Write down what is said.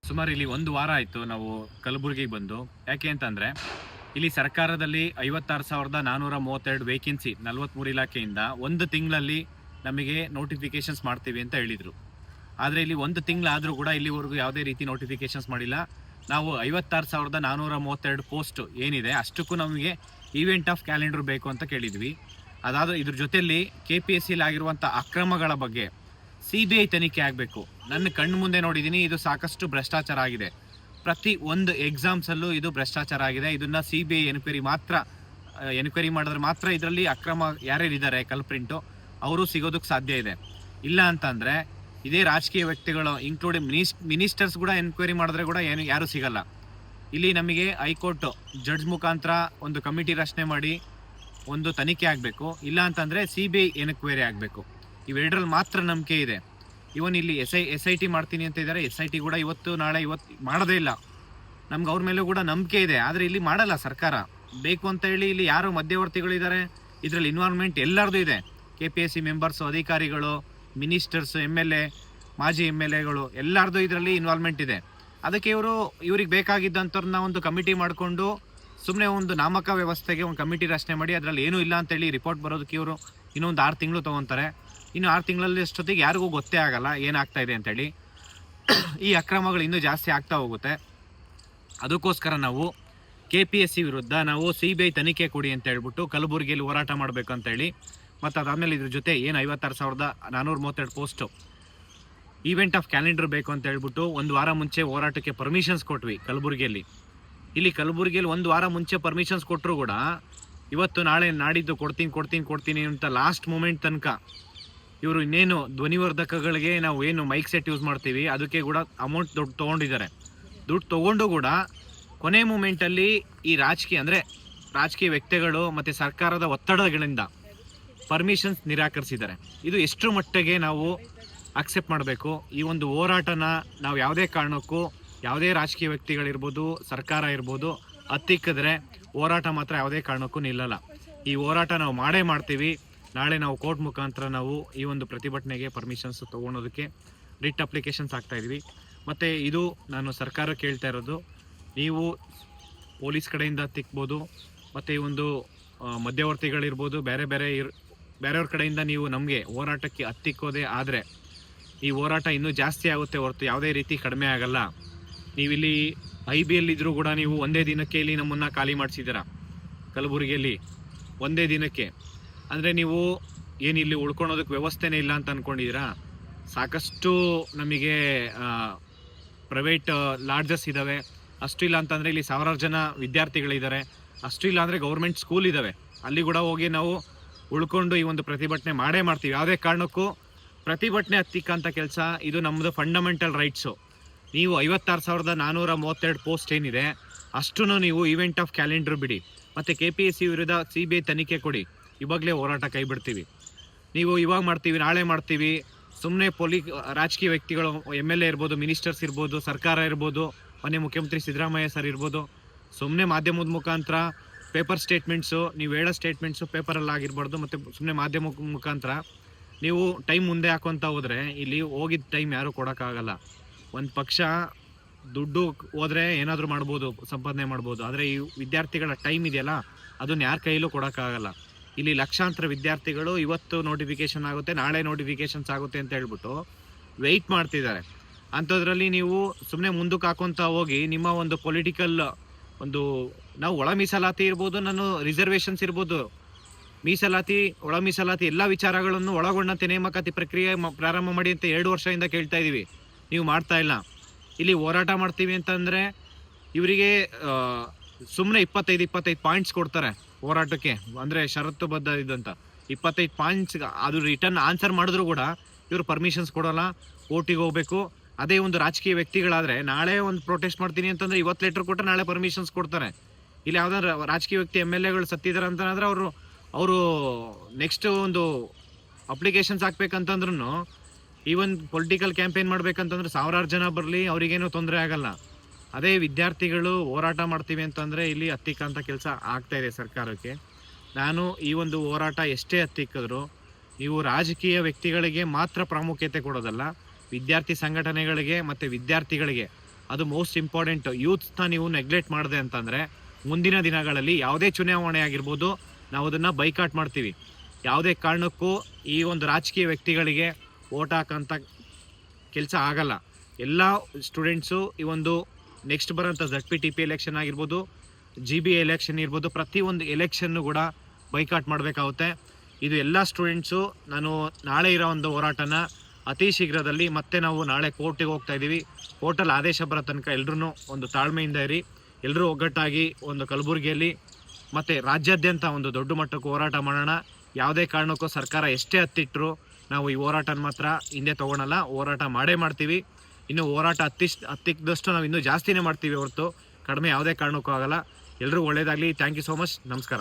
ಸುಮಾರು ಇಲ್ಲಿ 1 ವಾರ ಆಯಿತು ನಾವು ಕಲಬುರಗಿಗೆ ಬಂದು. ಯಾಕೆ ಅಂತಂದರೆ ಇಲ್ಲಿ ಸರ್ಕಾರದಲ್ಲಿ 56,432 ವೇಕೆನ್ಸಿ 43 ಇಲಾಖೆಯಿಂದ 1 ತಿಂಗಳಲ್ಲಿ ನಮಗೆ ನೋಟಿಫಿಕೇಶನ್ಸ್ ಮಾಡ್ತೀವಿ ಅಂತ ಹೇಳಿದರು. ಆದರೆ ಇಲ್ಲಿ 1 ತಿಂಗಳಾದರೂ ಕೂಡ ಇಲ್ಲಿವರೆಗೂ ಯಾವುದೇ ರೀತಿ ನೋಟಿಫಿಕೇಶನ್ಸ್ ಮಾಡಿಲ್ಲ. ನಾವು 56,432 ಪೋಸ್ಟ್ ಏನಿದೆ ಅಷ್ಟಕ್ಕೂ ನಮಗೆ ಈವೆಂಟ್ ಆಫ್ ಕ್ಯಾಲೆಂಡರ್ ಬೇಕು ಅಂತ ಕೇಳಿದ್ವಿ. ಅದಾದ ಇದ್ರ ಜೊತೆಯಲ್ಲಿ KPSCಲಿ ಆಗಿರುವಂಥ ಅಕ್ರಮಗಳ ಬಗ್ಗೆ CBI ತನಿಖೆ ಆಗಬೇಕು. ನನ್ನ ಕಣ್ಣು ಮುಂದೆ ನೋಡಿದ್ದೀನಿ, ಇದು ಸಾಕಷ್ಟು ಭ್ರಷ್ಟಾಚಾರ ಆಗಿದೆ. ಪ್ರತಿ ಒಂದು ಎಕ್ಸಾಮ್ಸಲ್ಲೂ ಇದು ಭ್ರಷ್ಟಾಚಾರ ಆಗಿದೆ. ಇದನ್ನು CBI ಎನ್ಕ್ವೈರಿ ಮಾಡಿದ್ರೆ ಮಾತ್ರ ಇದರಲ್ಲಿ ಅಕ್ರಮ ಯಾರ್ಯಾರಿದ್ದಾರೆ ಕಲ್ಪ್ರಿಂಟು ಅವರು ಸಿಗೋದಕ್ಕೆ ಸಾಧ್ಯ ಇದೆ. ಇಲ್ಲ ಅಂತಂದರೆ ಇದೇ ರಾಜಕೀಯ ವ್ಯಕ್ತಿಗಳು ಇನ್ಕ್ಲೂಡಿಂಗ್ ಮಿನಿಸ್ಟರ್ಸ್ ಕೂಡ ಎನ್ಕ್ವೈರಿ ಮಾಡಿದ್ರೆ ಕೂಡ ಯಾರೂ ಸಿಗಲ್ಲ. ಇಲ್ಲಿ ನಮಗೆ ಹೈಕೋರ್ಟ್ ಜಡ್ಜ್ ಮುಖಾಂತರ ಒಂದು ಕಮಿಟಿ ರಚನೆ ಮಾಡಿ ಒಂದು ತನಿಖೆ ಆಗಬೇಕು. ಇಲ್ಲ ಅಂತಂದರೆ CBI ಎನ್ಕ್ವೈರಿ ಆಗಬೇಕು. ಇವೆರಡರಲ್ಲಿ ಮಾತ್ರ ನಂಬಿಕೆ ಇದೆ. ಇವನ್ ಇಲ್ಲಿ SIT ಮಾಡ್ತೀನಿ ಅಂತ ಇದ್ದಾರೆ. SIT ಕೂಡ ಇವತ್ತು ಮಾಡೋದೇ ಇಲ್ಲ. ನಮ್ಗೆ ಅವ್ರ ಮೇಲೂ ಕೂಡ ನಂಬಿಕೆ ಇದೆ, ಆದರೆ ಇಲ್ಲಿ ಮಾಡಲ್ಲ ಸರ್ಕಾರ. ಬೇಕು ಅಂತ ಹೇಳಿ ಇಲ್ಲಿ ಯಾರು ಮಧ್ಯವರ್ತಿಗಳಿದ್ದಾರೆ, ಇದರಲ್ಲಿ ಇನ್ವಾಲ್ವ್ಮೆಂಟ್ ಎಲ್ಲರದು ಇದೆ. KPSC ಮೆಂಬರ್ಸು, ಅಧಿಕಾರಿಗಳು, ಮಿನಿಸ್ಟರ್ಸ್, MLA, ಮಾಜಿ MLAಗಳು ಎಲ್ಲರದು ಇದರಲ್ಲಿ ಇನ್ವಾಲ್ವ್ಮೆಂಟ್ ಇದೆ. ಅದಕ್ಕೆ ಇವ್ರಿಗೆ ಬೇಕಾಗಿದ್ದಂಥವ್ರನ್ನ ಒಂದು ಕಮಿಟಿ ಮಾಡಿಕೊಂಡು ಸುಮ್ಮನೆ ಒಂದು ನಾಮಕ ವ್ಯವಸ್ಥೆಗೆ ಒಂದು ಕಮಿಟಿ ರಚನೆ ಮಾಡಿ ಅದರಲ್ಲಿ ಏನೂ ಇಲ್ಲ ಅಂತೇಳಿ ರಿಪೋರ್ಟ್ ಬರೋದಕ್ಕೆ ಇವರು ಇನ್ನೊಂದು 6 ತಿಂಗಳು ತೊಗೊತಾರೆ. ಇನ್ನು 6 ತಿಂಗಳಲ್ಲಿ ಅಷ್ಟೊತ್ತಿಗೆ ಯಾರಿಗೂ ಗೊತ್ತೇ ಆಗಲ್ಲ ಏನಾಗ್ತಾ ಇದೆ ಅಂತೇಳಿ. ಈ ಅಕ್ರಮಗಳು ಇನ್ನೂ ಜಾಸ್ತಿ ಆಗ್ತಾ ಹೋಗುತ್ತೆ. ಅದಕ್ಕೋಸ್ಕರ ನಾವು KPSC ವಿರುದ್ಧ ನಾವು CBI ತನಿಖೆ ಕೊಡಿ ಅಂತ ಹೇಳ್ಬಿಟ್ಟು ಕಲಬುರಗಿಯಲ್ಲಿ ಹೋರಾಟ ಮಾಡಬೇಕು ಅಂತೇಳಿ, ಮತ್ತು ಅದಾದಮೇಲೆ ಇದ್ರ ಜೊತೆ ಏನು 56,432 ಪೋಸ್ಟು ಈವೆಂಟ್ ಆಫ್ ಕ್ಯಾಲೆಂಡರ್ ಬೇಕು ಅಂತ ಹೇಳ್ಬಿಟ್ಟು 1 ವಾರ ಮುಂಚೆ ಹೋರಾಟಕ್ಕೆ ಪರ್ಮಿಷನ್ಸ್ ಕೊಟ್ವಿ ಕಲಬುರಗಿಯಲ್ಲಿ. ಇಲ್ಲಿ ಕಲಬುರಗಿಯಲ್ಲಿ 1 ವಾರ ಮುಂಚೆ ಪರ್ಮಿಷನ್ಸ್ ಕೊಟ್ಟರು ಕೂಡ ಇವತ್ತು ನಾಳೆ ನಾಡಿದ್ದು ಕೊಡ್ತೀನಿ ಅಂತ ಲಾಸ್ಟ್ ಮೂಮೆಂಟ್ ತನಕ ಇವರು ಇನ್ನೇನು ಧ್ವನಿವರ್ಧಕಗಳಿಗೆ ನಾವು ಏನು ಮೈಕ್ ಸೆಟ್ ಯೂಸ್ ಮಾಡ್ತೀವಿ ಅದಕ್ಕೆ ಕೂಡ ಅಮೌಂಟ್ ದುಡ್ಡು ತೊಗೊಂಡಿದ್ದಾರೆ. ದುಡ್ಡು ತೊಗೊಂಡು ಕೂಡ ಕೊನೆ ಮೂಮೆಂಟಲ್ಲಿ ಈ ರಾಜಕೀಯ ವ್ಯಕ್ತಿಗಳು ಮತ್ತು ಸರ್ಕಾರದ ಒತ್ತಡಗಳಿಂದ ಪರ್ಮಿಷನ್ಸ್ ನಿರಾಕರಿಸಿದ್ದಾರೆ. ಇದು ಎಷ್ಟು ಮಟ್ಟಿಗೆ ನಾವು ಅಕ್ಸೆಪ್ಟ್ ಮಾಡಬೇಕು? ಈ ಒಂದು ಹೋರಾಟನ ನಾವು ಯಾವುದೇ ಕಾರಣಕ್ಕೂ ಯಾವುದೇ ರಾಜಕೀಯ ವ್ಯಕ್ತಿಗಳಿರ್ಬೋದು, ಸರ್ಕಾರ ಇರ್ಬೋದು, ಹತ್ತಿಕ್ಕಿದ್ರೆ ಹೋರಾಟ ಮಾತ್ರ ಯಾವುದೇ ಕಾರಣಕ್ಕೂ ನಿಲ್ಲಲ್ಲ. ಈ ಹೋರಾಟ ನಾವು ಮಾಡ್ತೀವಿ. ನಾಳೆ ನಾವು ಕೋರ್ಟ್ ಮುಖಾಂತರ ನಾವು ಈ ಒಂದು ಪ್ರತಿಭಟನೆಗೆ ಪರ್ಮಿಷನ್ಸ್ ತೊಗೊಳೋದಕ್ಕೆ ರಿಟ್ ಅಪ್ಲಿಕೇಶನ್ಸ್ ಹಾಕ್ತಾಯಿದ್ವಿ. ಮತ್ತು ಇದು ನಾನು ಸರ್ಕಾರ ಕೇಳ್ತಾ ಇರೋದು, ನೀವು ಪೊಲೀಸ್ ಕಡೆಯಿಂದ ತಿಕ್ಬೋದು, ಮತ್ತು ಈ ಒಂದು ಮಧ್ಯವರ್ತಿಗಳಿರ್ಬೋದು, ಬೇರೆಯವ್ರ ಕಡೆಯಿಂದ ನೀವು ನಮಗೆ ಹೋರಾಟಕ್ಕೆ ಹತ್ತಿಕ್ಕೋದೇ ಆದರೆ ಈ ಹೋರಾಟ ಇನ್ನೂ ಜಾಸ್ತಿ ಆಗುತ್ತೆ ಹೊರತು ಯಾವುದೇ ರೀತಿ ಕಡಿಮೆ ಆಗಲ್ಲ. ನೀವಿಲ್ಲಿ IBL ಇದ್ದರೂ ಕೂಡ ನೀವು ಒಂದೇ ದಿನಕ್ಕೆ ಇಲ್ಲಿ ನಮ್ಮನ್ನು ಖಾಲಿ ಮಾಡಿಸಿದ್ದೀರ ಕಲಬುರಗಿಯಲ್ಲಿ, ಒಂದೇ ದಿನಕ್ಕೆ. ಅಂದರೆ ನೀವು ಏನು ಇಲ್ಲಿ ಉಳ್ಕೊಳೋದಕ್ಕೆ ವ್ಯವಸ್ಥೆನೇ ಇಲ್ಲ ಅಂತ ಅಂದ್ಕೊಂಡಿದ್ದೀರಾ? ಸಾಕಷ್ಟು ನಮಗೆ ಪ್ರೈವೇಟ್ ಲಾಡ್ಜಸ್ ಇದ್ದಾವೆ. ಅಷ್ಟು ಇಲ್ಲ ಅಂತಂದರೆ ಇಲ್ಲಿ 1000 ಜನ ವಿದ್ಯಾರ್ಥಿಗಳಿದ್ದಾರೆ. ಅಷ್ಟು ಇಲ್ಲ ಅಂದರೆ ಗೌರ್ಮೆಂಟ್ ಸ್ಕೂಲ್ ಇದ್ದಾವೆ. ಅಲ್ಲಿ ಕೂಡ ಹೋಗಿ ನಾವು ಉಳ್ಕೊಂಡು ಈ ಒಂದು ಪ್ರತಿಭಟನೆ ಮಾಡ್ತೀವಿ. ಯಾವುದೇ ಕಾರಣಕ್ಕೂ ಪ್ರತಿಭಟನೆ ಹತ್ತಿಕ್ಕಂಥ ಕೆಲಸ ಇದು ನಮ್ಮದು ಫಂಡಮೆಂಟಲ್ ರೈಟ್ಸು. ನೀವು 56,432 ಪೋಸ್ಟ್ ಏನಿದೆ ಅಷ್ಟೂ ನೀವು ಈವೆಂಟ್ ಆಫ್ ಕ್ಯಾಲೆಂಡರ್ ಬಿಡಿ, ಮತ್ತು KPSC ವಿರುದ್ಧ CBI ತನಿಖೆ ಕೊಡಿ. ಇವಾಗಲೇ ಹೋರಾಟ ಕೈ ಬಿಡ್ತೀವಿ. ನೀವು ಇವಾಗ ಮಾಡ್ತೀವಿ, ನಾಳೆ ಮಾಡ್ತೀವಿ, ಸುಮ್ಮನೆ ರಾಜಕೀಯ ವ್ಯಕ್ತಿಗಳು MLA ಇರ್ಬೋದು, ಮಿನಿಸ್ಟರ್ಸ್ ಇರ್ಬೋದು, ಸರ್ಕಾರ ಇರ್ಬೋದು, ಮೊನ್ನೆ ಮುಖ್ಯಮಂತ್ರಿ ಸಿದ್ದರಾಮಯ್ಯ ಸರ್ ಇರ್ಬೋದು, ಸುಮ್ಮನೆ ಮಾಧ್ಯಮದ ಮುಖಾಂತರ ಪೇಪರ್ ಸ್ಟೇಟ್ಮೆಂಟ್ಸು, ನೀವು ಹೇಳೋ ಸ್ಟೇಟ್ಮೆಂಟ್ಸು ಪೇಪರಲ್ಲಿ ಆಗಿರ್ಬಾರ್ದು, ಮತ್ತು ಸುಮ್ಮನೆ ಮಾಧ್ಯಮ ಮುಖಾಂತರ ನೀವು ಟೈಮ್ ಮುಂದೆ ಹಾಕೊತ ಹೋದರೆ ಇಲ್ಲಿ ಹೋಗಿದ್ದ ಟೈಮ್ ಯಾರೂ ಕೊಡೋಕ್ಕಾಗಲ್ಲ. ಒಂದು ಪಕ್ಷ ದುಡ್ಡು ಹೋದರೆ ಏನಾದರೂ ಮಾಡ್ಬೋದು, ಸಂಪಾದನೆ ಮಾಡ್ಬೋದು, ಆದರೆ ಈ ವಿದ್ಯಾರ್ಥಿಗಳ ಟೈಮ್ ಇದೆಯಲ್ಲ ಅದನ್ನು ಯಾರ ಕೈಯಲ್ಲೂ ಕೊಡೋಕ್ಕಾಗಲ್ಲ. ಇಲ್ಲಿ ಲಕ್ಷಾಂತರ ವಿದ್ಯಾರ್ಥಿಗಳು ಇವತ್ತು ನೋಟಿಫಿಕೇಷನ್ ಆಗುತ್ತೆ, ನಾಳೆ ನೋಟಿಫಿಕೇಷನ್ಸ್ ಆಗುತ್ತೆ ಅಂತ ಹೇಳ್ಬಿಟ್ಟು ವೆಯ್ಟ್ ಮಾಡ್ತಿದ್ದಾರೆ. ಅಂಥದ್ರಲ್ಲಿ ನೀವು ಸುಮ್ಮನೆ ಮುಂದಕ್ಕೆ ಹಾಕೊತ ಹೋಗಿ ನಿಮ್ಮ ಒಂದು ಪೊಲಿಟಿಕಲ್ ನಾವು ಒಳ ಮೀಸಲಾತಿ ಇರ್ಬೋದು, ರಿಸರ್ವೇಷನ್ಸ್ ಇರ್ಬೋದು, ಒಳ ಮೀಸಲಾತಿ ಎಲ್ಲ ವಿಚಾರಗಳನ್ನು ಒಳಗೊಂಡಂತೆ ನೇಮಕಾತಿ ಪ್ರಕ್ರಿಯೆ ಪ್ರಾರಂಭ ಮಾಡಿ ಅಂತ 2 ವರ್ಷದಿಂದ ಕೇಳ್ತಾ ಇದ್ದೀವಿ. ನೀವು ಮಾಡ್ತಾ ಇಲ್ಲ. ಇಲ್ಲಿ ಹೋರಾಟ ಮಾಡ್ತೀವಿ ಅಂತಂದರೆ ಇವರಿಗೆ ಸುಮ್ಮನೆ 25 ಪಾಯಿಂಟ್ಸ್ ಕೊಡ್ತಾರೆ ಹೋರಾಟಕ್ಕೆ, ಅಂದರೆ ಷರತ್ತುಬದ್ಧ ಇದ್ದಂಥ 25 ಪಾಯಿಂಟ್ಸ್. ಅದು ರಿಟರ್ನ್ ಆನ್ಸರ್ ಮಾಡಿದ್ರು ಕೂಡ ಇವರು ಪರ್ಮಿಷನ್ಸ್ ಕೊಡೋಲ್ಲ, ಕೋರ್ಟಿಗೆ ಹೋಗಬೇಕು. ಅದೇ ಒಂದು ರಾಜಕೀಯ ವ್ಯಕ್ತಿಗಳಾದರೆ ನಾಳೆ ಒಂದು ಪ್ರೊಟೆಸ್ಟ್ ಮಾಡ್ತೀನಿ ಅಂತಂದರೆ ಇವತ್ತು ಲೆಟರ್ ಕೊಟ್ಟರೆ ನಾಳೆ ಪರ್ಮಿಷನ್ಸ್ ಕೊಡ್ತಾರೆ. ಇಲ್ಲಿ ಯಾವುದಾದ್ರು ರಾಜಕೀಯ ವ್ಯಕ್ತಿ MLAಗಳು ಸತ್ತಿದ್ದಾರೆ ಅಂತಂದರೆ ಅವರು ನೆಕ್ಸ್ಟ್ ಒಂದು ಅಪ್ಲಿಕೇಶನ್ಸ್ ಹಾಕ್ಬೇಕಂತಂದ್ರೂ, ಈವನ್ ಪೊಲಿಟಿಕಲ್ ಕ್ಯಾಂಪೇನ್ ಮಾಡ್ಬೇಕಂತಂದ್ರೆ 1000 ಜನ ಬರಲಿ, ಅವ್ರಿಗೇನೂ ತೊಂದರೆ ಆಗಲ್ಲ. ಅದೇ ವಿದ್ಯಾರ್ಥಿಗಳು ಹೋರಾಟ ಮಾಡ್ತೀವಿ ಅಂತಂದರೆ ಇಲ್ಲಿ ಹತ್ತಿಕ್ಕಂಥ ಕೆಲಸ ಆಗ್ತಾಯಿದೆ ಸರ್ಕಾರಕ್ಕೆ. ನಾನು ಈ ಒಂದು ಹೋರಾಟ ಎಷ್ಟೇ ಹತ್ತಿಕ್ಕಿದ್ರು ನೀವು ರಾಜಕೀಯ ವ್ಯಕ್ತಿಗಳಿಗೆ ಮಾತ್ರ ಪ್ರಾಮುಖ್ಯತೆ ಕೊಡೋದಲ್ಲ, ವಿದ್ಯಾರ್ಥಿ ಸಂಘಟನೆಗಳಿಗೆ ಮತ್ತು ವಿದ್ಯಾರ್ಥಿಗಳಿಗೆ ಅದು ಮೋಸ್ಟ್ ಇಂಪಾರ್ಟೆಂಟ್. ಯೂತ್ಸ್ನ ನೀವು ನೆಗ್ಲೆಕ್ಟ್ ಮಾಡಿದೆ ಅಂತಂದರೆ ಮುಂದಿನ ದಿನಗಳಲ್ಲಿ ಯಾವುದೇ ಚುನಾವಣೆ ಆಗಿರ್ಬೋದು, ನಾವು ಅದನ್ನು ಬೈಕಾಟ್ ಮಾಡ್ತೀವಿ. ಯಾವುದೇ ಕಾರಣಕ್ಕೂ ಈ ಒಂದು ರಾಜಕೀಯ ವ್ಯಕ್ತಿಗಳಿಗೆ ಓಟ್ ಹಾಕೋಂಥ ಕೆಲಸ ಆಗಲ್ಲ. ಎಲ್ಲ ಸ್ಟೂಡೆಂಟ್ಸು ಈ ಒಂದು ನೆಕ್ಸ್ಟ್ ಬರೋಂಥ ZPTP ಎಲೆಕ್ಷನ್ ಆಗಿರ್ಬೋದು, GB ಎಲೆಕ್ಷನ್ ಇರ್ಬೋದು, ಪ್ರತಿಯೊಂದು ಎಲೆಕ್ಷನ್ನು ಕೂಡ ಬೈಕಾಟ್ ಮಾಡಬೇಕಾಗುತ್ತೆ. ಇದು ಎಲ್ಲ ಸ್ಟೂಡೆಂಟ್ಸು ನಾನು ನಾಳೆ ಇರೋ ಒಂದು ಹೋರಾಟನ ಅತಿ ಶೀಘ್ರದಲ್ಲಿ ಮತ್ತೆ ನಾವು ನಾಳೆ ಕೋರ್ಟಿಗೆ ಹೋಗ್ತಾ ಇದ್ದೀವಿ. ಕೋರ್ಟಲ್ಲಿ ಆದೇಶ ಬರೋ ತನಕ ಎಲ್ಲರೂ ಒಂದು ತಾಳ್ಮೆಯಿಂದ ಇರಿ. ಎಲ್ಲರೂ ಒಗ್ಗಟ್ಟಾಗಿ ಒಂದು ಕಲಬುರಗಿಯಲ್ಲಿ ಮತ್ತು ರಾಜ್ಯಾದ್ಯಂತ ಒಂದು ದೊಡ್ಡ ಮಟ್ಟಕ್ಕೆ ಹೋರಾಟ ಮಾಡೋಣ. ಯಾವುದೇ ಕಾರಣಕ್ಕೂ ಸರ್ಕಾರ ಎಷ್ಟೇ ಹತ್ತಿಟ್ಟರು ನಾವು ಈ ಹೋರಾಟನ ಮಾತ್ರ ಹಿಂದೆ ತೊಗೊಳಲ್ಲ. ಹೋರಾಟ ಮಾಡೇ ಮಾಡ್ತೀವಿ. ಇನ್ನು ಹೋರಾಟ ಹತ್ತಿದ್ದಷ್ಟು ನಾವು ಇನ್ನೂ ಜಾಸ್ತಿನೇ ಮಾಡ್ತೀವಿ ಹೊರತು ಕಡಿಮೆ ಯಾವುದೇ ಕಾರಣಕ್ಕೂ ಆಗಲ್ಲ. ಎಲ್ಲರೂ ಒಳ್ಳೆಯದಾಗಲಿ. Thank you so much. ನಮಸ್ಕಾರ.